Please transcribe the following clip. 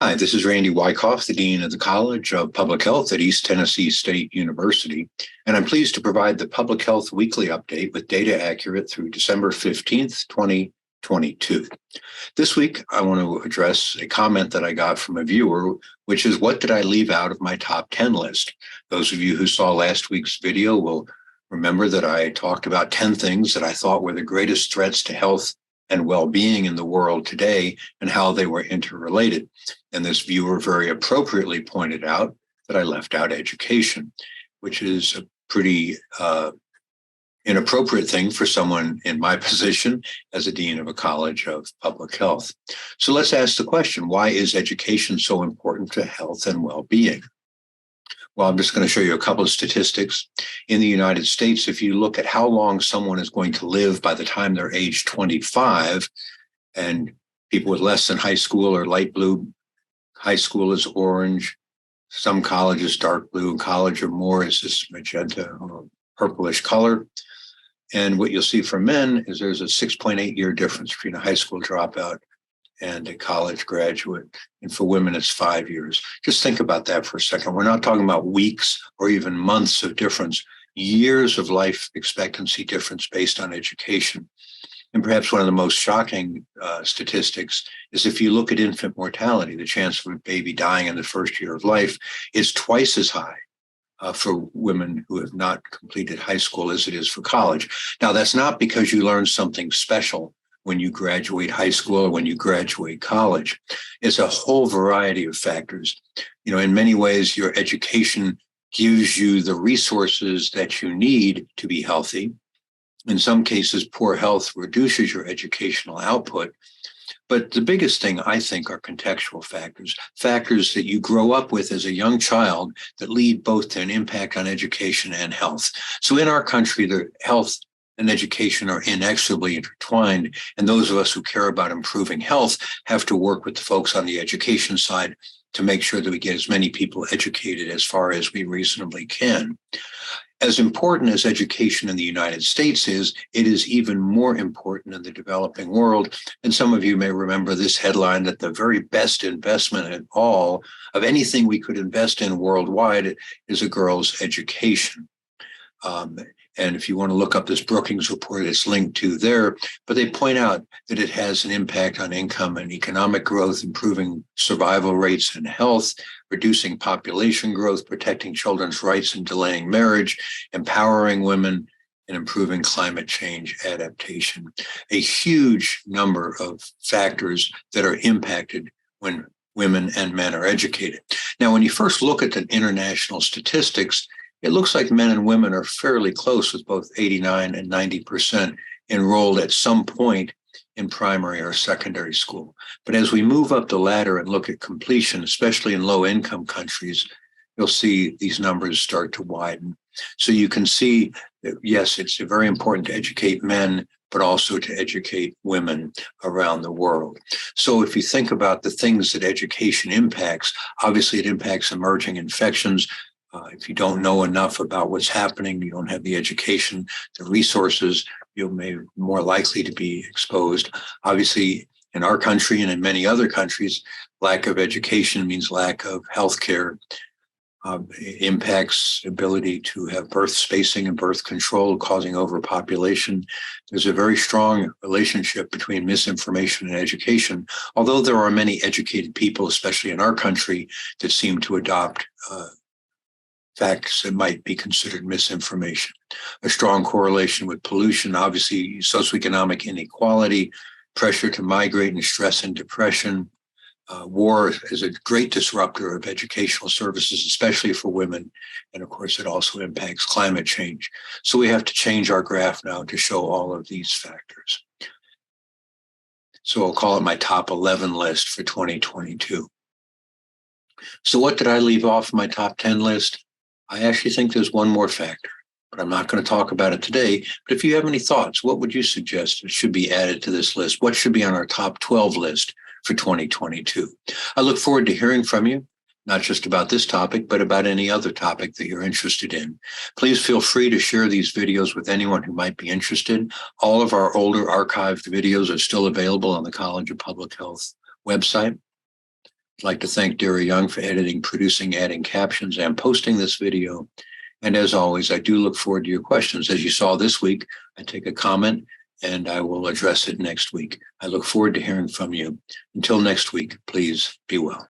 Hi, this is Randy Wykoff, the Dean of the College of Public Health at East Tennessee State University, and I'm pleased to provide the Public Health Weekly Update with data accurate through December 15th, 2022. This week, I want to address a comment that I got from a viewer, which is, what did I leave out of my top 10 list? Those of you who saw last week's video will remember that I talked about 10 things that I thought were the greatest threats to health and well-being in the world today and how they were interrelated. And this viewer very appropriately pointed out that I left out education, which is a pretty inappropriate thing for someone in my position as a dean of a college of public health. So let's ask the question, why is education so important to health and well-being? Well, I'm just going to show you a couple of statistics. In the United States, if you look at how long someone is going to live by the time they're age 25, and people with less than high school are light blue, high school is orange, some colleges dark blue, and college or more is this magenta or purplish color. And what you'll see for men is there's a 6.8-year difference between a high school dropout and a college graduate. And for women, it's 5 years. Just think about that for a second. We're not talking about weeks or even months of difference, years of life expectancy difference based on education. And perhaps one of the most shocking statistics is if you look at infant mortality, the chance of a baby dying in the first year of life is twice as high for women who have not completed high school as it is for college. Now, that's not because you learn something special when you graduate high school or when you graduate college. It's a whole variety of factors. You know, in many ways, your education gives you the resources that you need to be healthy. In some cases, poor health reduces your educational output. But the biggest thing, I think, are contextual factors, factors that you grow up with as a young child that lead both to an impact on education and health. So in our country, the health and education are inexorably intertwined. And those of us who care about improving health have to work with the folks on the education side to make sure that we get as many people educated as far as we reasonably can. As important as education in the United States is, it is even more important in the developing world. And some of you may remember this headline that the very best investment at all of anything we could invest in worldwide is a girl's education. And if you want to look up this Brookings report, it's linked to there, but they point out that it has an impact on income and economic growth, improving survival rates and health, reducing population growth, protecting children's rights and delaying marriage, empowering women, and improving climate change adaptation. A huge number of factors that are impacted when women and men are educated. Now, when you first look at the international statistics, it looks like men and women are fairly close, with both 89 and 90% enrolled at some point in primary or secondary school. But as we move up the ladder and look at completion, especially in low-income countries, you'll see these numbers start to widen. So you can see that, yes, it's very important to educate men, but also to educate women around the world. So if you think about the things that education impacts, obviously it impacts emerging infections. If you don't know enough about what's happening, you don't have the education, the resources, you may be more likely to be exposed. Obviously, in our country and in many other countries, lack of education means lack of healthcare. Impacts ability to have birth spacing and birth control, causing overpopulation. There's a very strong relationship between misinformation and education, although there are many educated people, especially in our country, that seem to adopt facts that might be considered misinformation. A strong correlation with pollution, obviously socioeconomic inequality, pressure to migrate, and stress and depression. War is a great disruptor of educational services, especially for women. And of course, it also impacts climate change. So we have to change our graph now to show all of these factors. So I'll call it my top 11 list for 2022. So what did I leave off my top 10 list? I actually think there's one more factor, but I'm not going to talk about it today. But if you have any thoughts, what would you suggest should be added to this list? What should be on our top 12 list for 2022? I look forward to hearing from you, not just about this topic, but about any other topic that you're interested in. Please feel free to share these videos with anyone who might be interested. All of our older archived videos are still available on the College of Public Health website. I'd like to thank Dara Young for editing, producing, adding captions, and posting this video. And as always, I do look forward to your questions. As you saw this week, I take a comment and I will address it next week. I look forward to hearing from you. Until next week, please be well.